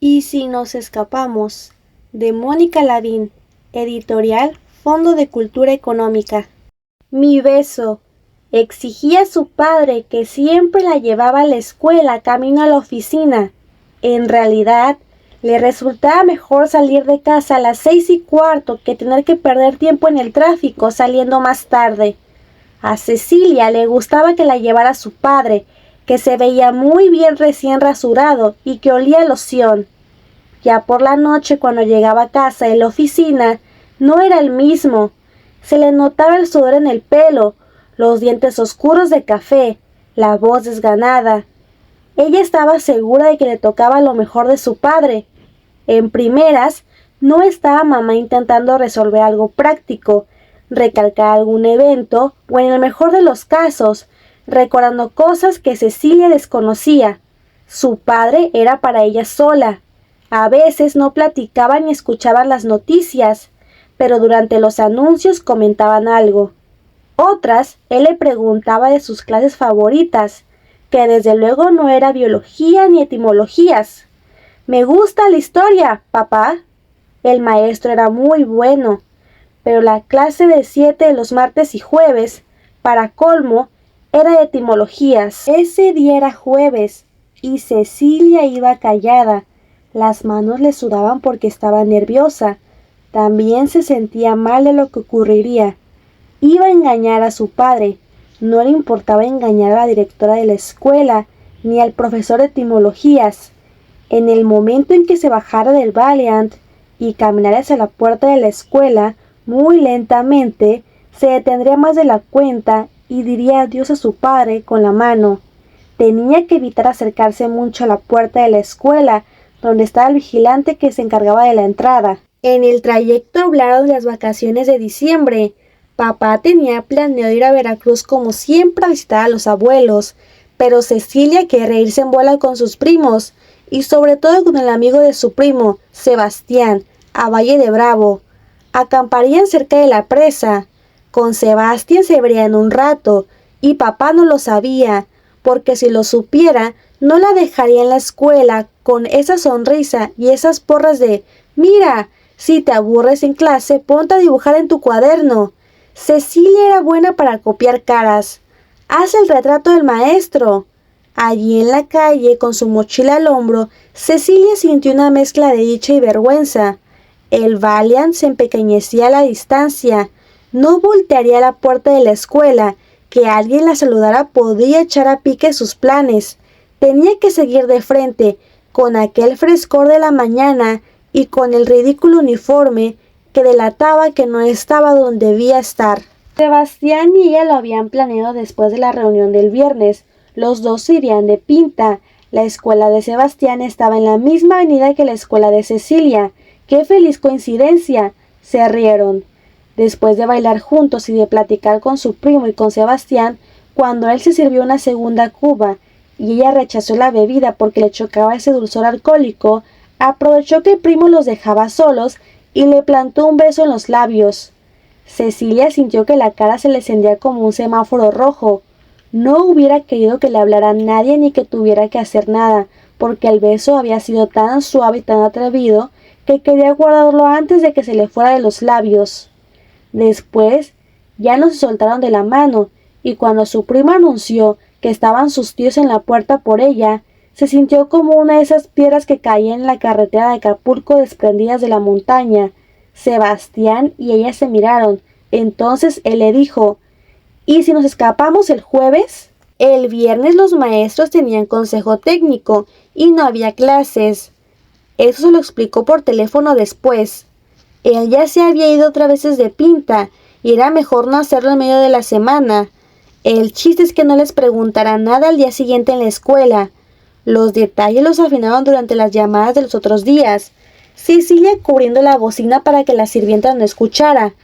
¿Y si nos escapamos? De Mónica Lavín, editorial Fondo de Cultura Económica. Mi beso. Exigía su padre que siempre la llevaba a la escuela camino a la oficina. En realidad, le resultaba mejor salir de casa a las 6:15 que tener que perder tiempo en el tráfico saliendo más tarde. A Cecilia le gustaba que la llevara su padre, que se veía muy bien recién rasurado y que olía a loción. Ya por la noche, cuando llegaba a casa de la oficina, no era el mismo. Se le notaba el sudor en el pelo, los dientes oscuros de café, la voz desganada. Ella estaba segura de que le tocaba lo mejor de su padre. En primeras, no estaba mamá intentando resolver algo práctico, recalcar algún evento o, en el mejor de los casos, recordando cosas que Cecilia desconocía. Su padre era para ella sola. A veces no platicaban ni escuchaban las noticias, pero durante los anuncios comentaban algo. Otras, él le preguntaba de sus clases favoritas, que desde luego no era biología ni etimologías. «Me gusta la historia, papá». El maestro era muy bueno, pero la clase de 7 los martes y jueves, para colmo, era de etimologías. Ese día era jueves, y Cecilia iba callada. Las manos le sudaban porque estaba nerviosa. También se sentía mal de lo que ocurriría. Iba a engañar a su padre. No le importaba engañar a la directora de la escuela, ni al profesor de etimologías. En el momento en que se bajara del Valiant y caminara hacia la puerta de la escuela, muy lentamente, se detendría más de la cuenta y diría adiós a su padre con la mano. Tenía que evitar acercarse mucho a la puerta de la escuela, donde estaba el vigilante que se encargaba de la entrada. En el trayecto hablaron de las vacaciones de diciembre. Papá tenía planeado ir a Veracruz como siempre a visitar a los abuelos, pero Cecilia quería irse en bola con sus primos, y sobre todo con el amigo de su primo, Sebastián, a Valle de Bravo. Acamparían cerca de la presa. Con Sebastián se verían un rato, y papá no lo sabía, porque si lo supiera, no la dejaría en la escuela con esa sonrisa y esas porras de «Mira, si te aburres en clase, ponte a dibujar en tu cuaderno». Cecilia era buena para copiar caras. «Haz el retrato del maestro». Allí en la calle, con su mochila al hombro, Cecilia sintió una mezcla de dicha y vergüenza. El Valiant se empequeñecía a la distancia. No voltearía a la puerta de la escuela. Que alguien la saludara podía echar a pique sus planes. Tenía que seguir de frente, con aquel frescor de la mañana y con el ridículo uniforme que delataba que no estaba donde debía estar. Sebastián y ella lo habían planeado después de la reunión del viernes. Los dos se irían de pinta. La escuela de Sebastián estaba en la misma avenida que la escuela de Cecilia. ¡Qué feliz coincidencia! Se rieron. Después de bailar juntos y de platicar con su primo y con Sebastián, cuando él se sirvió una segunda cuba y ella rechazó la bebida porque le chocaba ese dulzor alcohólico, aprovechó que el primo los dejaba solos y le plantó un beso en los labios. Cecilia sintió que la cara se le encendía como un semáforo rojo. No hubiera querido que le hablara a nadie ni que tuviera que hacer nada, porque el beso había sido tan suave y tan atrevido que quería guardarlo antes de que se le fuera de los labios. Después, ya no se soltaron de la mano, y cuando su prima anunció que estaban sus tíos en la puerta por ella, se sintió como una de esas piedras que caían en la carretera de Acapulco desprendidas de la montaña. Sebastián y ella se miraron. Entonces él le dijo: «¿Y si nos escapamos el jueves?» El viernes los maestros tenían consejo técnico y no había clases. Eso se lo explicó por teléfono después. Él ya se había ido otras veces de pinta y era mejor no hacerlo en medio de la semana. El chiste es que no les preguntara nada al día siguiente en la escuela. Los detalles los afinaron durante las llamadas de los otros días. Cecilia cubriendo la bocina para que la sirvienta no escuchara.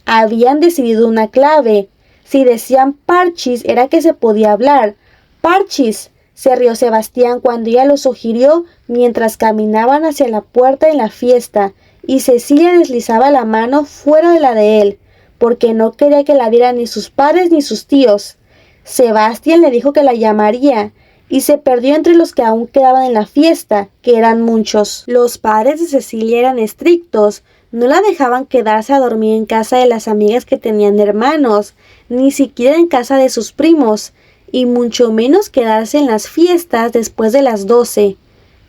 Habían decidido una clave. Si decían Parchis era que se podía hablar. «Parchis», se rió Sebastián cuando ella lo sugirió mientras caminaban hacia la puerta de la fiesta, y Cecilia deslizaba la mano fuera de la de él, porque no quería que la vieran ni sus padres ni sus tíos. Sebastián le dijo que la llamaría. y se perdió entre los que aún quedaban en la fiesta, que eran muchos. Los padres de Cecilia eran estrictos, no la dejaban quedarse a dormir en casa de las amigas que tenían hermanos, ni siquiera en casa de sus primos, y mucho menos quedarse en las fiestas después de las 12.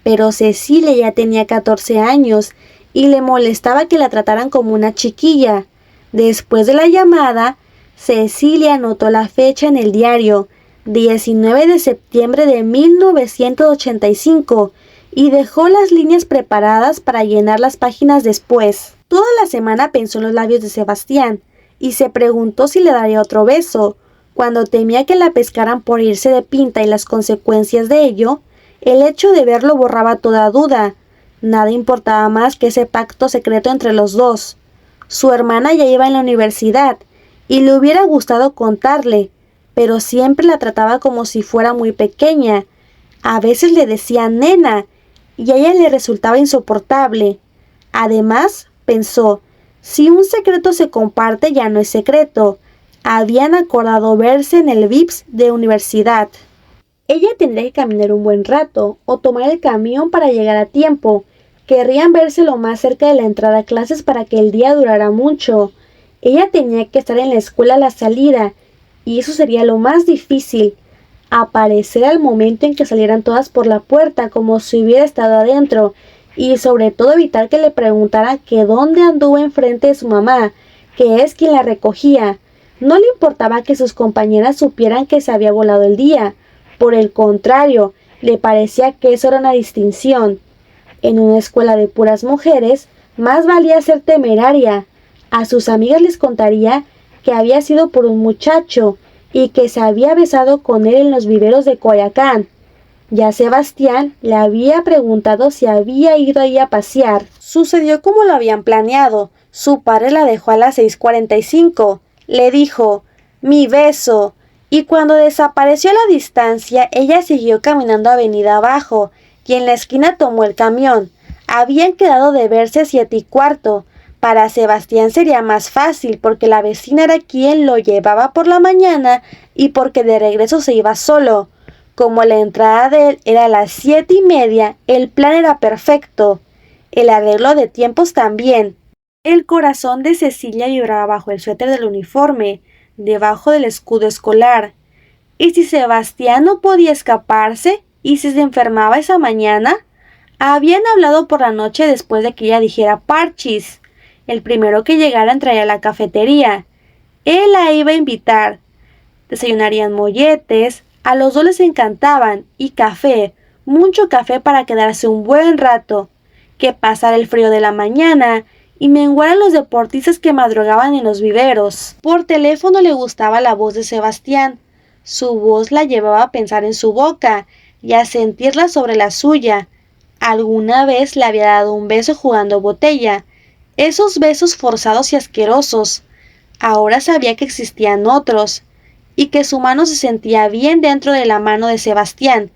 Pero Cecilia ya tenía 14 años y le molestaba que la trataran como una chiquilla. Después de la llamada, Cecilia anotó la fecha en el diario, 19 de septiembre de 1985, y dejó las líneas preparadas para llenar las páginas después. Toda la semana pensó en los labios de Sebastián y se preguntó si le daría otro beso. Cuando temía que la pescaran por irse de pinta y las consecuencias de ello, el hecho de verlo borraba toda duda. Nada importaba más que ese pacto secreto entre los dos. Su hermana ya iba en la universidad y le hubiera gustado contarle, pero siempre la trataba como si fuera muy pequeña. A veces le decía nena y a ella le resultaba insoportable. Además, pensó, si un secreto se comparte ya no es secreto. Habían acordado verse en el VIPS de universidad. Ella tendría que caminar un buen rato o tomar el camión para llegar a tiempo. Querrían verse lo más cerca de la entrada a clases para que el día durara mucho. Ella tenía que estar en la escuela a la salida, y eso sería lo más difícil. Aparecer al momento en que salieran todas por la puerta como si hubiera estado adentro, y sobre todo evitar que le preguntara que dónde anduvo enfrente de su mamá, que es quien la recogía. No le importaba que sus compañeras supieran que se había volado el día. Por el contrario, le parecía que eso era una distinción. En una escuela de puras mujeres, más valía ser temeraria. A sus amigas les contaría que había sido por un muchacho y que se había besado con él en los viveros de Coyoacán. Ya Sebastián le había preguntado si había ido ahí a pasear. Sucedió como lo habían planeado. Su padre la dejó a las 6:45. Le dijo, mi beso. Y cuando desapareció a la distancia, ella siguió caminando avenida abajo, y en la esquina tomó el camión. Habían quedado de verse 7:15. Para Sebastián sería más fácil, porque la vecina era quien lo llevaba por la mañana y porque de regreso se iba solo. Como la entrada de él era a las 7:30, el plan era perfecto. El arreglo de tiempos también. El corazón de Cecilia vibraba bajo el suéter del uniforme, debajo del escudo escolar. ¿Y si Sebastián no podía escaparse? ¿Y si se enfermaba esa mañana? Habían hablado por la noche después de que ella dijera parchis. El primero que llegara entraría a la cafetería. Él la iba a invitar. Desayunarían molletes, a los dos les encantaban, y café, mucho café para quedarse un buen rato. Que pasara el frío de la mañana y menguaran los deportistas que madrugaban en los viveros. Por teléfono le gustaba la voz de Sebastián. Su voz la llevaba a pensar en su boca y a sentirla sobre la suya. Alguna vez le había dado un beso jugando botella. Esos besos forzados y asquerosos. Ahora sabía que existían otros, y que su mano se sentía bien dentro de la mano de Sebastián,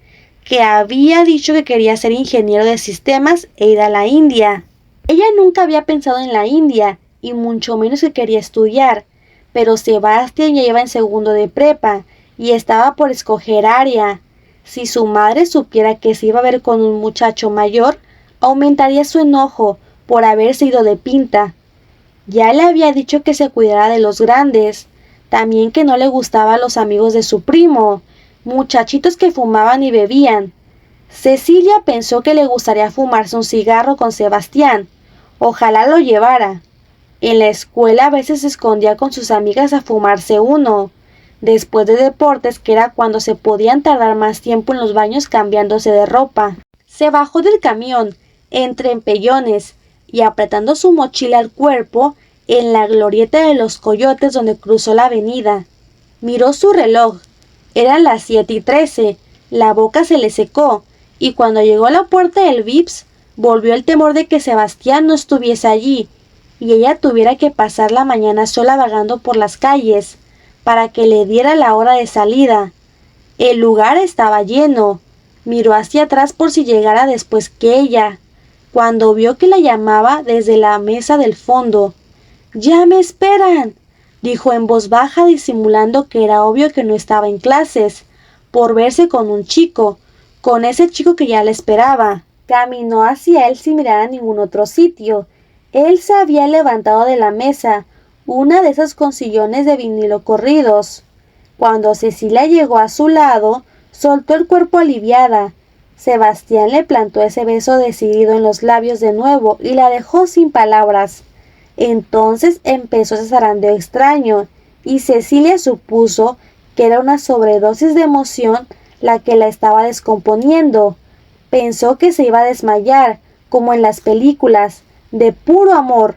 que había dicho que quería ser ingeniero de sistemas e ir a la India. Ella nunca había pensado en la India, y mucho menos que quería estudiar, pero Sebastián ya iba en segundo de prepa, y estaba por escoger área. Si su madre supiera que se iba a ver con un muchacho mayor, aumentaría su enojo por haberse ido de pinta. Ya le había dicho que se cuidara de los grandes, también que no le gustaban los amigos de su primo, muchachitos que fumaban y bebían. Cecilia pensó que le gustaría fumarse un cigarro con Sebastián. Ojalá lo llevara. En la escuela a veces se escondía con sus amigas a fumarse uno. Después de deportes, que era cuando se podían tardar más tiempo en los baños cambiándose de ropa. Se bajó del camión, entre empellones, y apretando su mochila al cuerpo, en la glorieta de los Coyotes donde cruzó la avenida. Miró su reloj. Eran las 7:13. La boca se le secó, y cuando llegó a la puerta del VIPS, volvió el temor de que Sebastián no estuviese allí, y ella tuviera que pasar la mañana sola vagando por las calles, para que le diera la hora de salida. El lugar estaba lleno. Miró hacia atrás por si llegara después que ella, cuando vio que la llamaba desde la mesa del fondo. «¡Ya me esperan!», dijo en voz baja, disimulando que era obvio que no estaba en clases. por verse con un chico, con ese chico que ya le esperaba. Caminó hacia él sin mirar a ningún otro sitio. Él se había levantado de la mesa, una de esas con sillones de vinilo corridos. Cuando Cecilia llegó a su lado, soltó el cuerpo aliviada. Sebastián le plantó ese beso decidido en los labios de nuevo y la dejó sin palabras. Entonces empezó ese zarandeo extraño, y Cecilia supuso que era una sobredosis de emoción la que la estaba descomponiendo. Pensó que se iba a desmayar, como en las películas, de puro amor.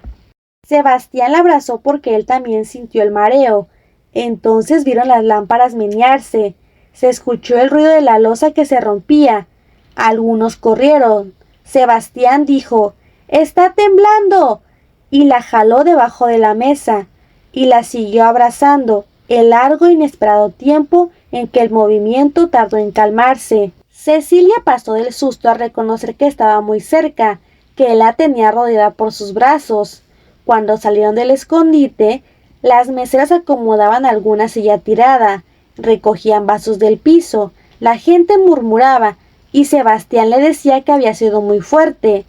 Sebastián la abrazó porque él también sintió el mareo. Entonces vieron las lámparas menearse. Se escuchó el ruido de la loza que se rompía. Algunos corrieron. Sebastián dijo: «¡Está temblando!» y la jaló debajo de la mesa, y la siguió abrazando el largo e inesperado tiempo en que el movimiento tardó en calmarse. Cecilia pasó del susto a reconocer que estaba muy cerca, que él la tenía rodeada por sus brazos. Cuando salieron del escondite, las meseras acomodaban alguna silla tirada, recogían vasos del piso, la gente murmuraba, y Sebastián le decía que había sido muy fuerte.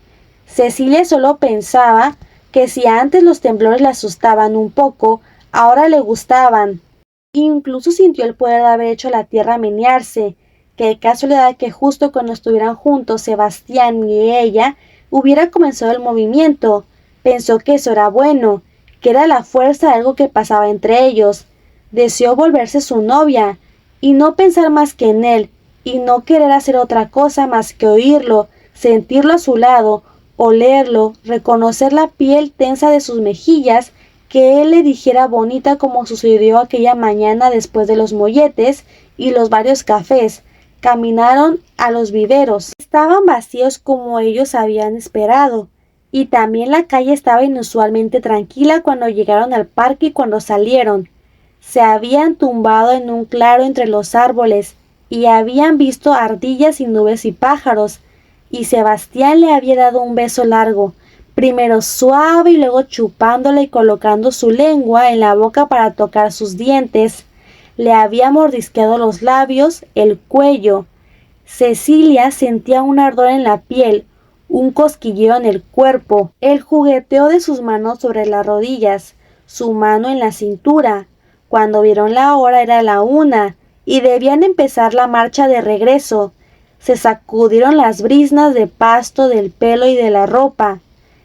Cecilia solo pensaba que si antes los temblores le asustaban un poco, ahora le gustaban. Incluso sintió el poder de haber hecho la tierra menearse. Qué casualidad que justo cuando estuvieran juntos Sebastián y ella, hubiera comenzado el movimiento. Pensó que eso era bueno, que era la fuerza de algo que pasaba entre ellos. Deseó volverse su novia, y no pensar más que en él, y no querer hacer otra cosa más que oírlo, sentirlo a su lado, olerlo, reconocer la piel tensa de sus mejillas, que él le dijera bonita como sucedió aquella mañana después de los molletes y los varios cafés. Caminaron a los viveros. Estaban vacíos como ellos habían esperado, y también la calle estaba inusualmente tranquila cuando llegaron al parque y cuando salieron. Se habían tumbado en un claro entre los árboles, y habían visto ardillas y nubes y pájaros, y Sebastián le había dado un beso largo, primero suave y luego chupándola y colocando su lengua en la boca para tocar sus dientes. Le había mordisqueado los labios, el cuello. Cecilia sentía un ardor en la piel, un cosquilleo en el cuerpo, el jugueteo de sus manos sobre las rodillas, su mano en la cintura. Cuando vieron la hora era la 1, y debían empezar la marcha de regreso. Se sacudieron las briznas de pasto del pelo y de la ropa.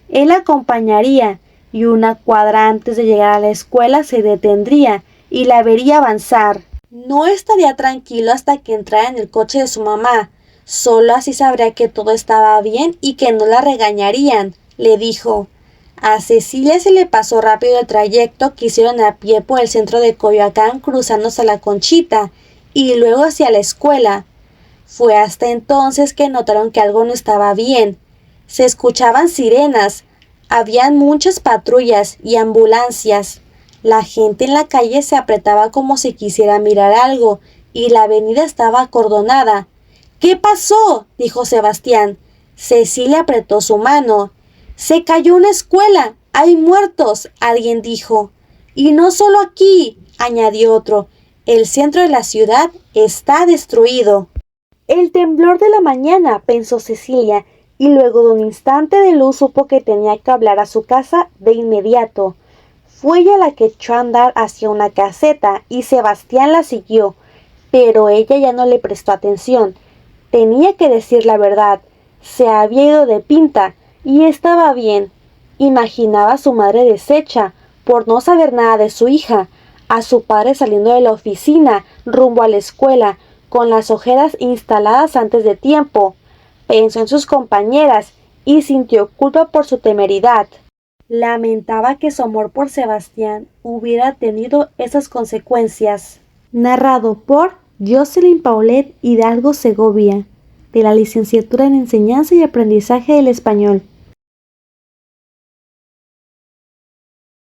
Él acompañaría, y una cuadra antes de llegar a la escuela se detendría y la vería avanzar. No estaría tranquilo hasta que entrara en el coche de su mamá. Solo así sabría que todo estaba bien y que no la regañarían, le dijo. A Cecilia se le pasó rápido el trayecto que hicieron a pie por el centro de Coyoacán cruzándose a la Conchita y luego hacia la escuela. Fue hasta entonces que notaron que algo no estaba bien. Se escuchaban sirenas, habían muchas patrullas y ambulancias. La gente en la calle se apretaba como si quisiera mirar algo, y la avenida estaba acordonada. «¿Qué pasó?», dijo Sebastián. Cecilia apretó su mano. «Se cayó una escuela. Hay muertos», alguien dijo. «Y no solo aquí», añadió otro. «El centro de la ciudad está destruido». «El temblor de la mañana», pensó Cecilia, y luego de un instante de luz supo que tenía que hablar a su casa de inmediato. Fue ella la que echó a andar hacia una caseta, y Sebastián la siguió, pero ella ya no le prestó atención. Tenía que decir la verdad. Se había ido de pinta, y estaba bien. Imaginaba a su madre deshecha, por no saber nada de su hija, a su padre saliendo de la oficina, rumbo a la escuela, con las ojeras instaladas antes de tiempo. Pensó en sus compañeras, y sintió culpa por su temeridad. Lamentaba que su amor por Sebastián hubiera tenido esas consecuencias. Narrado por Jocelyn Paulet Hidalgo Segovia, de la Licenciatura en Enseñanza y Aprendizaje del Español.